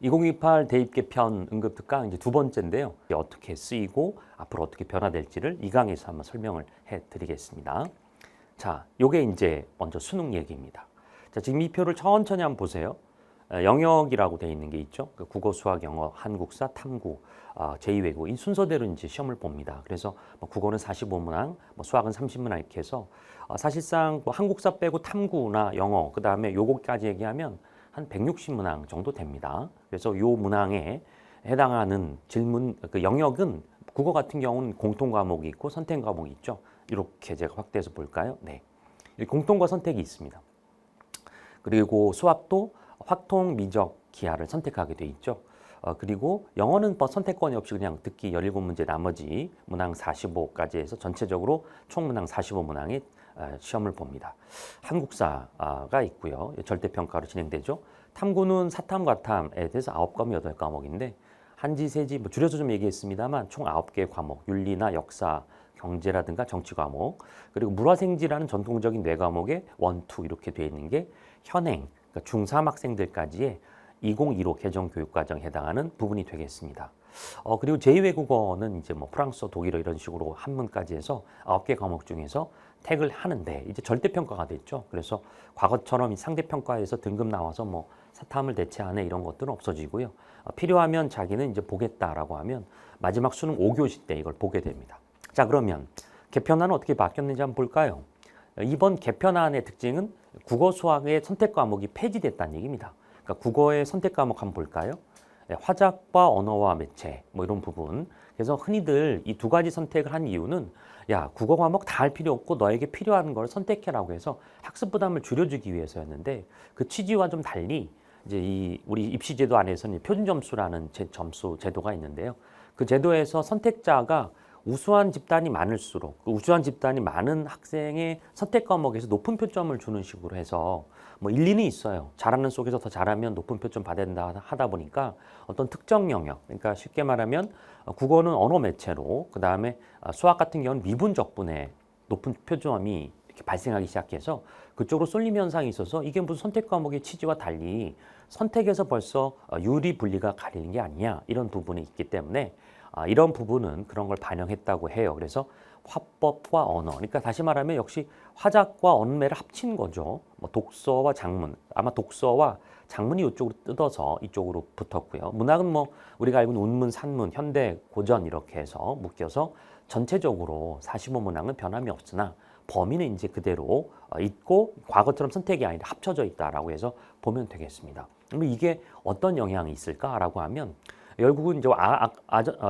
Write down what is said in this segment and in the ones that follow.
2028 대입 개편 응급 특강 이제 두 번째인데요. 어떻게 쓰이고 앞으로 어떻게 변화될지를 이 강에서 한번 설명을 해드리겠습니다. 자, 요게 이제 먼저 수능 얘기입니다. 자, 지금 이 표를 천천히 한번 보세요. 영역이라고 돼 있는 게 있죠. 국어, 수학, 영어, 한국사, 탐구, 제2외국어 이 순서대로 이제 시험을 봅니다. 그래서 뭐 국어는 45문항, 뭐 수학은 30문항 이렇게 해서 사실상 뭐 한국사 빼고 탐구나 영어 그 다음에 요거까지 얘기하면 한 160문항 정도 됩니다. 그래서 요 문항에 해당하는 질문 그 영역은 국어 같은 경우는 공통 과목이 있고 선택 과목이 있죠. 이렇게 제가 확대해서 볼까요? 네, 공통과 선택이 있습니다. 그리고 수학도 확통, 미적, 기하를 선택하게 돼 있죠. 그리고 영어는 뭐 선택권이 없이 그냥 듣기 17문제 나머지 문항 45까지 해서 전체적으로 총 문항 45문항의 시험을 봅니다. 한국사가 있고요. 절대평가로 진행되죠. 탐구는 사탐, 과탐에 대해서 9과목, 8과목인데 한지, 세지, 뭐 줄여서 좀 얘기했습니다만 총 9개의 과목, 윤리나 역사, 경제라든가 정치 과목, 그리고 물화생지라는 전통적인 네 과목에 1, 2 이렇게 되어 있는 게 현행, 그러니까 중3 학생들까지의 2015 개정교육과정에 해당하는 부분이 되겠습니다. 그리고 제2외국어는 이제 뭐 프랑스어, 독일어 이런 식으로 한문까지 해서 9개 과목 중에서 택을 하는데 이제 절대평가가 됐죠. 그래서 과거처럼 상대평가에서 등급 나와서 뭐 사탐을 대체하네 이런 것들은 없어지고요. 필요하면 자기는 이제 보겠다라고 하면 마지막 수능 5교시 때 이걸 보게 됩니다. 자, 그러면 개편안은 어떻게 바뀌었는지 한번 볼까요? 이번 개편안의 특징은 국어, 수학의 선택 과목이 폐지됐다는 얘기입니다. 그러니까 국어의 선택 과목 한번 볼까요? 화작과 언어와 매체 뭐 이런 부분. 그래서 흔히들 이 두 가지 선택을 한 이유는 야, 국어 과목 다 할 필요 없고 너에게 필요한 걸 선택해라고 해서 학습 부담을 줄여주기 위해서였는데 그 취지와 좀 달리 이제 우리 입시 제도 안에서는 표준 점수라는 점수 제도가 있는데요. 그 제도에서 선택자가 우수한 집단이 많을수록 그 우수한 집단이 많은 학생의 선택 과목에서 높은 표점을 주는 식으로 해서 뭐 일리는 있어요. 잘하는 속에서 더 잘하면 높은 표점 받아야 된다 하다 보니까 어떤 특정 영역, 그러니까 쉽게 말하면 국어는 언어 매체로 그 다음에 수학 같은 경우는 미분 적분에 높은 표점이 이렇게 발생하기 시작해서 그쪽으로 쏠림 현상이 있어서 이게 무슨 선택 과목의 취지와 달리 선택에서 벌써 유리 분리가 가리는 게 아니냐 이런 부분이 있기 때문에 이런 부분은 그런 걸 반영했다고 해요. 그래서 화법과 언어, 그러니까 다시 말하면 역시 화작과 언매를 합친 거죠. 뭐 독서와 작문, 아마 독서와 작문이 이쪽으로 뜯어서 이쪽으로 붙었고요. 문학은 뭐 우리가 알고 있는 운문, 산문, 현대, 고전 이렇게 해서 묶여서 전체적으로 45문항은 변함이 없으나 범위는 이제 그대로 있고 과거처럼 선택이 아니라 합쳐져 있다라고 해서 보면 되겠습니다. 그럼 이게 어떤 영향이 있을까라고 하면 결국은 이제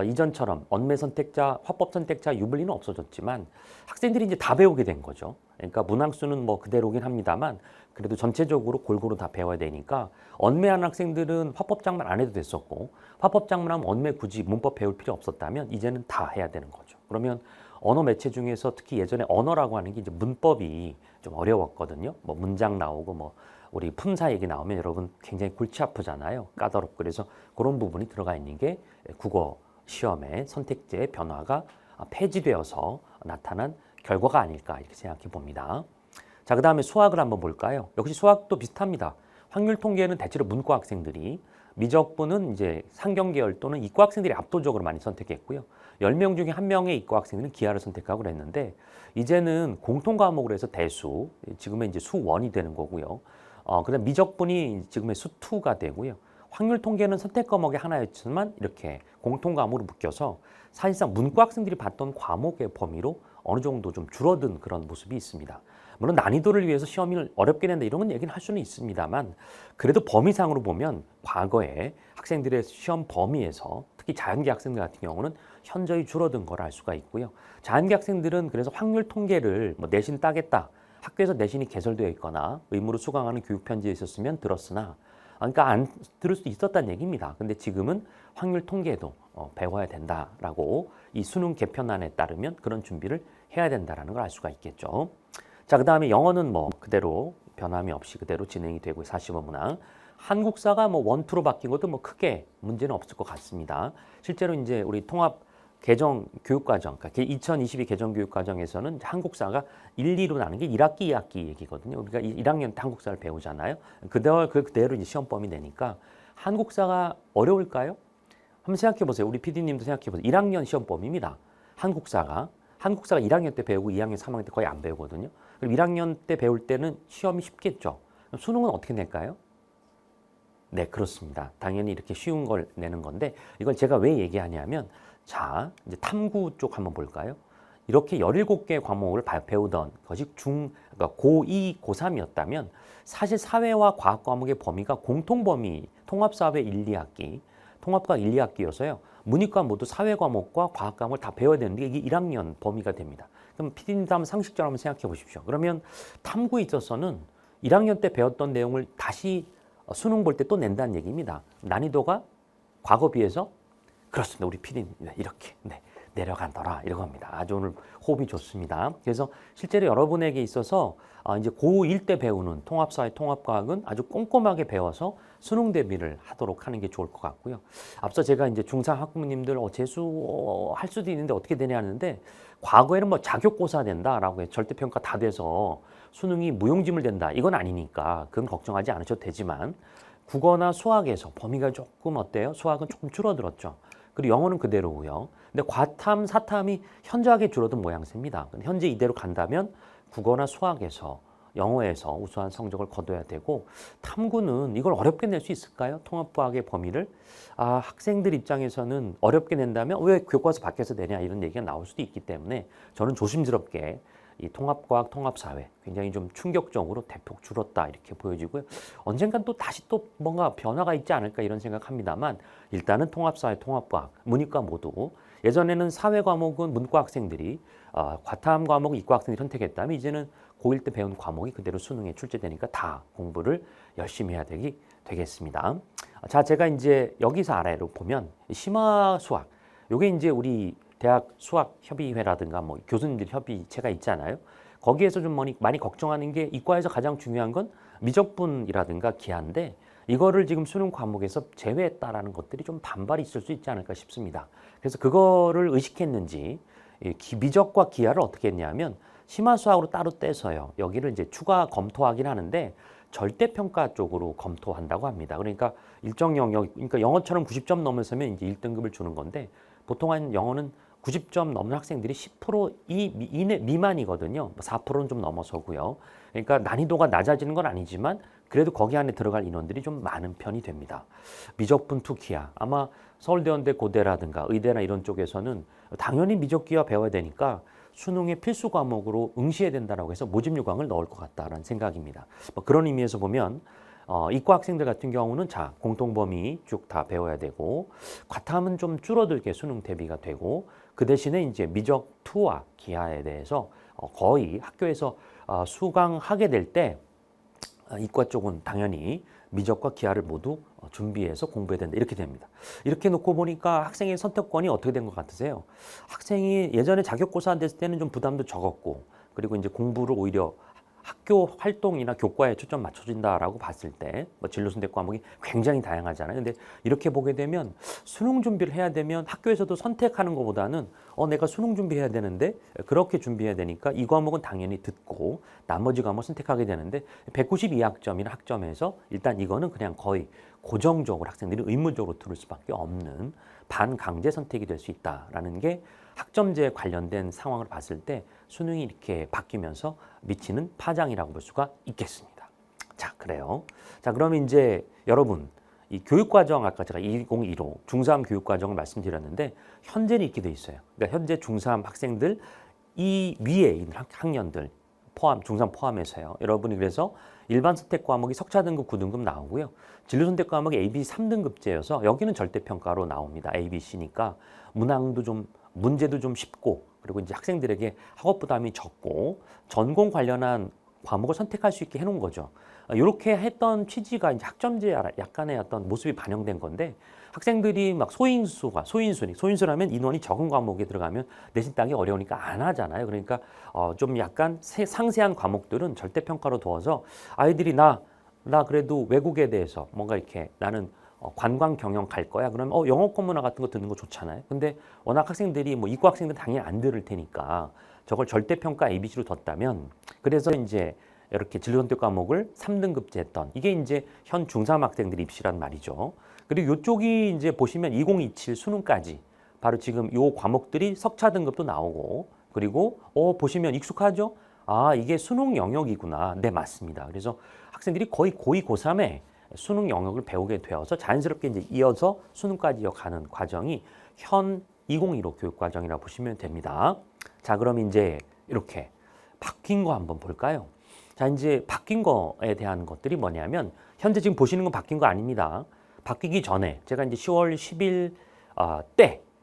이전처럼 언매 선택자, 화법 선택자 유불리는 없어졌지만 학생들이 이제 다 배우게 된 거죠. 그러니까 문항수는 뭐 그대로긴 합니다만 그래도 전체적으로 골고루 다 배워야 되니까 언매하는 학생들은 화법장만 안 해도 됐었고 화법장만 하면 언매 굳이 문법 배울 필요 없었다면 이제는 다 해야 되는 거죠. 그러면 언어 매체 중에서 특히 예전에 언어라고 하는 게 이제 문법이 좀 어려웠거든요. 뭐 문장 나오고 뭐 우리 품사 얘기 나오면 여러분 굉장히 골치 아프잖아요. 까다롭고 그래서 그런 부분이 들어가 있는 게 국어 시험의 선택지의 변화가 폐지되어서 나타난 결과가 아닐까 이렇게 생각해 봅니다. 자, 그 다음에 수학을 한번 볼까요? 역시 수학도 비슷합니다. 확률 통계는 대체로 문과 학생들이 미적분은 이제 상경계열 또는 이과 학생들이 압도적으로 많이 선택했고요. 10명 중에 1명의 이과 학생들은 기하를 선택하고 그랬는데 이제는 공통 과목으로 해서 대수, 지금은 이제 수1이 되는 거고요. 그다음 미적분이 지금의 수2가 되고요. 확률 통계는 선택 과목의 하나였지만 이렇게 공통 과목으로 묶여서 사실상 문과 학생들이 봤던 과목의 범위로 어느 정도 좀 줄어든 그런 모습이 있습니다. 물론 난이도를 위해서 시험을 어렵게 낸다 이런 건 얘기는 할 수는 있습니다만 그래도 범위상으로 보면 과거에 학생들의 시험 범위에서 특히 자연계 학생들 같은 경우는 현저히 줄어든 걸 알 수가 있고요. 자연계 학생들은 그래서 확률 통계를 뭐 내신 따겠다. 학교에서 내신이 개설되어 있거나 의무로 수강하는 교육 편지에 있었으면 들었으나 그러니까 안 들을 수도 있었다는 얘기입니다. 근데 지금은 확률 통계도 배워야 된다라고 이 수능 개편안에 따르면 그런 준비를 해야 된다라는 걸 알 수가 있겠죠. 자, 그다음에 영어는 뭐 그대로 변함이 없이 그대로 진행이 되고 45문항. 한국사가 뭐 1, 2로 바뀐 것도 뭐 크게 문제는 없을 것 같습니다. 실제로 이제 우리 통합 개정 교육과정, 그러니까 2022 개정 교육과정에서는 한국사가 1, 2로 나는 게 1학기, 2학기 얘기거든요. 우리가 1학년 때 한국사를 배우잖아요. 그대로 이제 시험 범위 내니까 한국사가 어려울까요? 한번 생각해 보세요. 우리 PD님도 생각해 보세요. 1학년 시험 범위입니다. 한국사가 1학년 때 배우고 2학년, 3학년 때 거의 안 배우거든요. 그럼 1학년 때 배울 때는 시험이 쉽겠죠. 그럼 수능은 어떻게 낼까요? 네, 그렇습니다. 당연히 이렇게 쉬운 걸 내는 건데 이걸 제가 왜 얘기하냐면 자, 이제 탐구 쪽 한번 볼까요? 이렇게 17개의 과목을 배우던 것이 그러니까 고2, 고3이었다면 사실 사회와 과학 과목의 범위가 공통 범위, 통합사회 1, 2학기, 통합과학 1, 2학기여서요. 문이과 모두 사회 과목과 과학 과목을 다 배워야 되는데 이게 1학년 범위가 됩니다. 그럼 PD님도 한번 상식적으로 한번 생각해 보십시오. 그러면 탐구에 있어서는 1학년 때 배웠던 내용을 다시 수능 볼 때 또 낸다는 얘기입니다. 난이도가 과거 비해서 그렇습니다. 우리 PD님 이렇게 내려간더라 이런 겁니다. 아주 오늘 호흡이 좋습니다. 그래서 실제로 여러분에게 있어서 이제 고1 때 배우는 통합사회, 통합과학은 아주 꼼꼼하게 배워서 수능 대비를 하도록 하는 게 좋을 것 같고요. 앞서 제가 이제 중3 학부모님들 재수 할 수도 있는데 어떻게 되냐 하는데 과거에는 뭐 자격고사 된다라고 해 절대평가 다 돼서 수능이 무용지물 된다. 이건 아니니까 그건 걱정하지 않으셔도 되지만 국어나 수학에서 범위가 조금 어때요? 수학은 조금 줄어들었죠. 그리고 영어는 그대로고요. 근데 과탐, 사탐이 현저하게 줄어든 모양새입니다. 현재 이대로 간다면 국어나 수학에서 영어에서 우수한 성적을 거둬야 되고 탐구는 이걸 어렵게 낼 수 있을까요? 통합과학의 범위를 학생들 입장에서는 어렵게 낸다면 왜 교과서 밖에서 내냐 이런 얘기가 나올 수도 있기 때문에 저는 조심스럽게 이 통합과학, 통합사회 굉장히 좀 충격적으로 대폭 줄었다 이렇게 보여지고요. 언젠간 또 다시 또 뭔가 변화가 있지 않을까 이런 생각합니다만 일단은 통합사회, 통합과학, 문이과 모두 예전에는 사회 과목은 문과 학생들이 과탐 과목은 이과 학생들이 선택했다면 이제는 고1 때 배운 과목이 그대로 수능에 출제되니까 다 공부를 열심히 해야 되겠습니다. 자, 제가 이제 여기서 아래로 보면 심화 수학, 요게 이제 우리 대학 수학협의회라든가 뭐 교수님들 협의체가 있잖아요. 거기에서 좀 많이 걱정하는 게 이과에서 가장 중요한 건 미적분이라든가 기하인데 이거를 지금 수능 과목에서 제외했다라는 것들이 좀 반발이 있을 수 있지 않을까 싶습니다. 그래서 그거를 의식했는지 미적과 기하를 어떻게 했냐면 심화 수학으로 따로 떼서요. 여기를 이제 추가 검토하긴 하는데 절대평가 쪽으로 검토한다고 합니다. 그러니까 일정 영역, 그러니까 영어처럼 90점 넘으면 이제 1등급을 주는 건데 보통 한 영어는 90점 넘는 학생들이 10% 미만이거든요. 4%는 좀 넘어서고요. 그러니까 난이도가 낮아지는 건 아니지만 그래도 거기 안에 들어갈 인원들이 좀 많은 편이 됩니다. 미적분 투 기하, 아마 서울대원대 고대라든가 의대나 이런 쪽에서는 당연히 미적기하 배워야 되니까 수능의 필수 과목으로 응시해야 된다고 해서 모집 요강을 넣을 것 같다라는 생각입니다. 뭐 그런 의미에서 보면 이과 학생들 같은 경우는 자 공통범위 쭉 다 배워야 되고 과탐은 좀 줄어들게 수능 대비가 되고 그 대신에 이제 미적 투와 기하에 대해서 거의 학교에서 수강하게 될 때 이과 쪽은 당연히 미적과 기하를 모두 준비해서 공부해야 된다 이렇게 됩니다. 이렇게 놓고 보니까 학생의 선택권이 어떻게 된 것 같으세요? 학생이 예전에 자격고사 됐을 때는 좀 부담도 적었고 그리고 이제 공부를 오히려 학교 활동이나 교과에 초점 맞춰진다라고 봤을 때 뭐 진로 선택 과목이 굉장히 다양하잖아요. 근데 이렇게 보게 되면 수능 준비를 해야 되면 학교에서도 선택하는 것보다는 내가 수능 준비해야 되는데 그렇게 준비해야 되니까 이 과목은 당연히 듣고 나머지 과목 선택하게 되는데 192학점이나 학점에서 일단 이거는 그냥 거의 고정적으로 학생들이 의무적으로 들을 수밖에 없는 반강제 선택이 될 수 있다라는 게 학점제에 관련된 상황을 봤을 때 수능이 이렇게 바뀌면서 미치는 파장이라고 볼 수가 있겠습니다. 자, 그래요. 자, 그러면 이제 여러분 이 교육과정 아까 제가 2015 중3 교육과정을 말씀드렸는데 현재는 이렇게 돼 있어요. 그러니까 현재 중3 학생들 이 위에 있는 학년들 포함 중3 포함해서요. 여러분이 그래서 일반 선택 과목이 석차 등급 9등급 나오고요. 진로 선택 과목이 A, B 3등급제여서 여기는 절대평가로 나옵니다. A, B, C니까 문항도 좀 문제도 좀 쉽고 그리고 이제 학생들에게 학업 부담이 적고 전공 관련한 과목을 선택할 수 있게 해놓은 거죠. 이렇게 했던 취지가 이제 학점제 약간의 어떤 모습이 반영된 건데 학생들이 막 소인수라면 인원이 적은 과목에 들어가면 내신 따기 어려우니까 안 하잖아요. 그러니까 좀 약간 상세한 과목들은 절대평가로 두어서 아이들이 나 그래도 외국에 대해서 뭔가 이렇게 나는 관광 경영 갈 거야. 그러면 영어권 문화 같은 거 듣는 거 좋잖아요. 근데 워낙 학생들이 뭐 이과 학생들 당연히 안 들을 테니까 저걸 절대평가 ABC로 뒀다면 그래서 이제 이렇게 진로 선택 과목을 3등급제 했던 이게 이제 현 중3 학생들 입시란 말이죠. 그리고 이쪽이 이제 보시면 2027 수능까지 바로 지금 요 과목들이 석차 등급도 나오고 그리고 보시면 익숙하죠? 아, 이게 수능 영역이구나. 네, 맞습니다. 그래서 학생들이 거의 고2, 고3에 수능 영역을 배우게 되어서 자연스럽게 이제 이어서 수능까지 가는 과정이 현 2015 교육과정이라고 보시면 됩니다. 자, 그럼 이제 이렇게 바뀐 거 한번 볼까요? 자, 이제 바뀐 거에 대한 것들이 뭐냐면 현재 지금 보시는 건 바뀐 거 아닙니다. 바뀌기 전에 제가 이제 10월 10일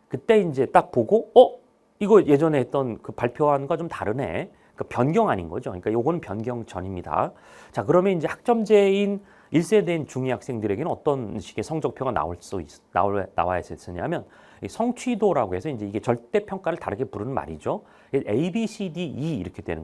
그때 이제 딱 보고 이거 예전에 했던 그 발표한 거 좀 다르네. 그 변경 아닌 거죠. 그러니까 요거는 변경 전입니다. 자, 그러면 이제 학점제인 1세대인 중2 학생들에게는 어떤 식의 성적표가 나와야 했었냐면 성취도라고 해서 이제 이게 절대 평가를 다르게 부르는 말이죠. A, B, C, D, E 이렇게 되는